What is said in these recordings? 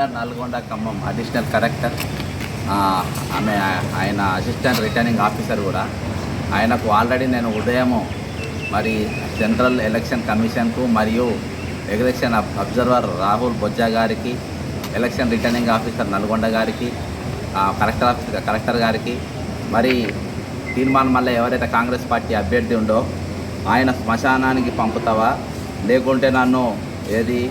Nalgonda Khammam additional collector ఆమె ఆయన assistant returning officer కూడా ఆయనకు ఆల్రెడీ నేను ఉదయము మరి సెంట్రల్ ఎలక్షన్ కమిషన్కు మరియు ఎలక్షన్ అబ్జర్వర్ రాహుల్ బొజ్జా గారికి ఎలక్షన్ రిటర్నింగ్ ఆఫీసర్ నల్గొండ గారికి కలెక్టర్ గారికి మరి తీర్మానం మళ్ళీ ఎవరైతే కాంగ్రెస్ పార్టీ అభ్యర్థి ఉందో ఆయన శ్మశానానికి పంపుతావా లేకుంటే నన్ను ఏది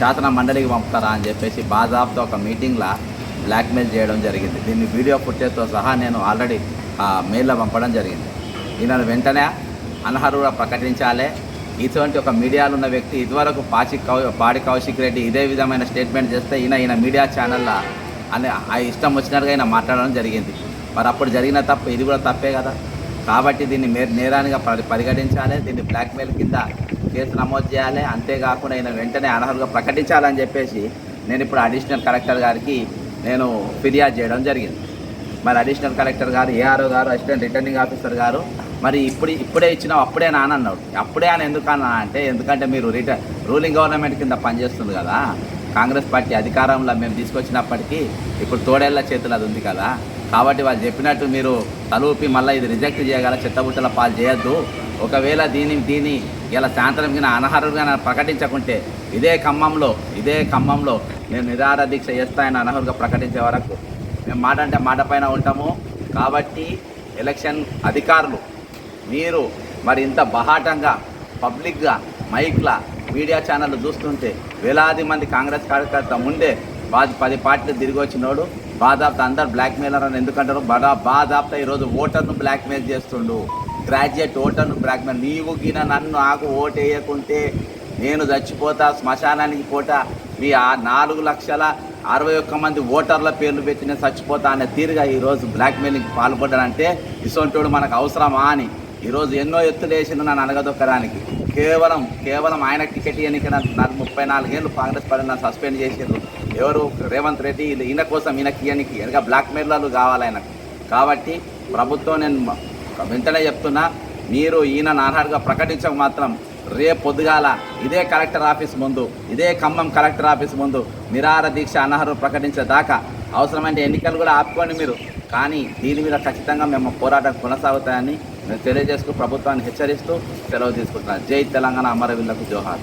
శాసన మండలికి పంపుతారా అని చెప్పేసి బాజాబ్తో ఒక మీటింగ్లో బ్లాక్మెయిల్ చేయడం జరిగింది. దీన్ని వీడియో ఫుటేజ్తో సహా నేను ఆల్రెడీ మెయిల్లో పంపడం జరిగింది. ఈయనను వెంటనే అనర్హులుగా ప్రకటించాలి. ఇటువంటి ఒక మీడియాలో ఉన్న వ్యక్తి ఇదివరకు పాడి కౌశిక్ రెడ్డి ఇదే విధమైన స్టేట్మెంట్ చేస్తే ఈయన మీడియా ఛానల్లో అని ఇష్టం వచ్చినట్టుగా ఈయన మాట్లాడడం జరిగింది. మరి అప్పుడు జరిగిన తప్పు ఇది కూడా తప్పే కదా. కాబట్టి దీన్ని నేరానిగా పరిగణించాలి. దీన్ని బ్లాక్మెయిల్ కింద కేసు నమోదు చేయాలి. అంతేకాకుండా ఈయన వెంటనే అనర్హులుగా ప్రకటించాలని చెప్పేసి నేను ఇప్పుడు అడిషనల్ కలెక్టర్ గారికి నేను ఫిర్యాదు చేయడం జరిగింది. మరి అడిషనల్ కలెక్టర్ గారు, ఏఆర్ఓ గారు, అసిస్టెంట్ రిటర్నింగ్ ఆఫీసర్ గారు మరి ఇప్పుడే ఇచ్చినావు అప్పుడే నానన్నాడు. అప్పుడే అని ఎందుకన్నా అంటే ఎందుకంటే మీరు రూలింగ్ గవర్నమెంట్ కింద పనిచేస్తుంది కదా. కాంగ్రెస్ పార్టీ అధికారంలో మేము తీసుకొచ్చినప్పటికీ ఇప్పుడు తోడేళ్ల చేతులు అది ఉంది కదా. కాబట్టి వాళ్ళు చెప్పినట్టు మీరు తలూపి మళ్ళీ ఇది రిజెక్ట్ చేయగల చెత్తబుట్టల పాలు చేయొద్దు. ఒకవేళ దీన్ని ఇలా సాయంత్రం కింద అనర్హులుగా ప్రకటించకుంటే ఇదే ఖమ్మంలో నేను నిరాహార దీక్ష చేస్తాయని అనర్హులుగా ప్రకటించే వరకు మేము మాట అంటే మాట పైన ఉంటాము. కాబట్టి ఎలక్షన్ అధికారులు మీరు మరి ఇంత బహాటంగా పబ్లిక్గా మైక్లా మీడియా ఛానళ్ళు చూస్తుంటే వేలాది మంది కాంగ్రెస్ కార్యకర్త ముందే 10 పార్టీలు తిరిగి వచ్చినోడు బాదాప్త అందరు బ్లాక్మెయిలర్ అని ఎందుకంటారు. బాదాప్త ఈరోజు ఓటర్ను బ్లాక్మెయిల్ చేస్తుండు. గ్రాడ్యుయేట్ ఓటర్ను బ్లాక్మెయిల్. నీవు గిన నన్ను నాకు ఓటు వేయకుంటే నేను చచ్చిపోతా, శ్మశానానికి పోతా, మీ 4,61,000 మంది ఓటర్ల పేర్లు పెట్టి నేను చచ్చిపోతా అనే తీరుగా ఈరోజు బ్లాక్మెయిలింగ్కి పాల్పడ్డాడంటే ఇసొంటోడు మనకు అవసరమా అని ఈరోజు ఎన్నో ఎత్తులు వేసిండు నన్ను అనగదొక్కడానికి. కేవలం ఆయన టికెట్ ఇవ్వడానికి 34 ఏళ్ళు కాంగ్రెస్ పార్టీ నన్ను సస్పెండ్ చేసిండ్రు. ఎవరు రేవంత్ రెడ్డి ఈయన కోసం ఈయనకి ఇవ్వనికి వెనక బ్లాక్మెయిలర్లు కావాలి ఆయనకు. కాబట్టి ప్రభుత్వం నేను వెంటనే చెప్తున్నా, మీరు ఈయన అనర్హులుగా ప్రకటించక మాత్రం రేపు పొద్దుగాల ఇదే కలెక్టర్ ఆఫీస్ ముందు, ఇదే ఖమ్మం కలెక్టర్ ఆఫీస్ ముందు నిరాహార దీక్ష అనర్హులు ప్రకటించేదాకా అవసరమైన ఎన్నికలు కూడా ఆపుకోండి మీరు. కానీ దీని మీద ఖచ్చితంగా మేము పోరాటం కొనసాగుతాయని మేము తెలియజేస్తూ ప్రభుత్వాన్ని హెచ్చరిస్తూ సెలవు తీసుకుంటున్నాను. జై తెలంగాణ, అమరవీరులకు జోహార్.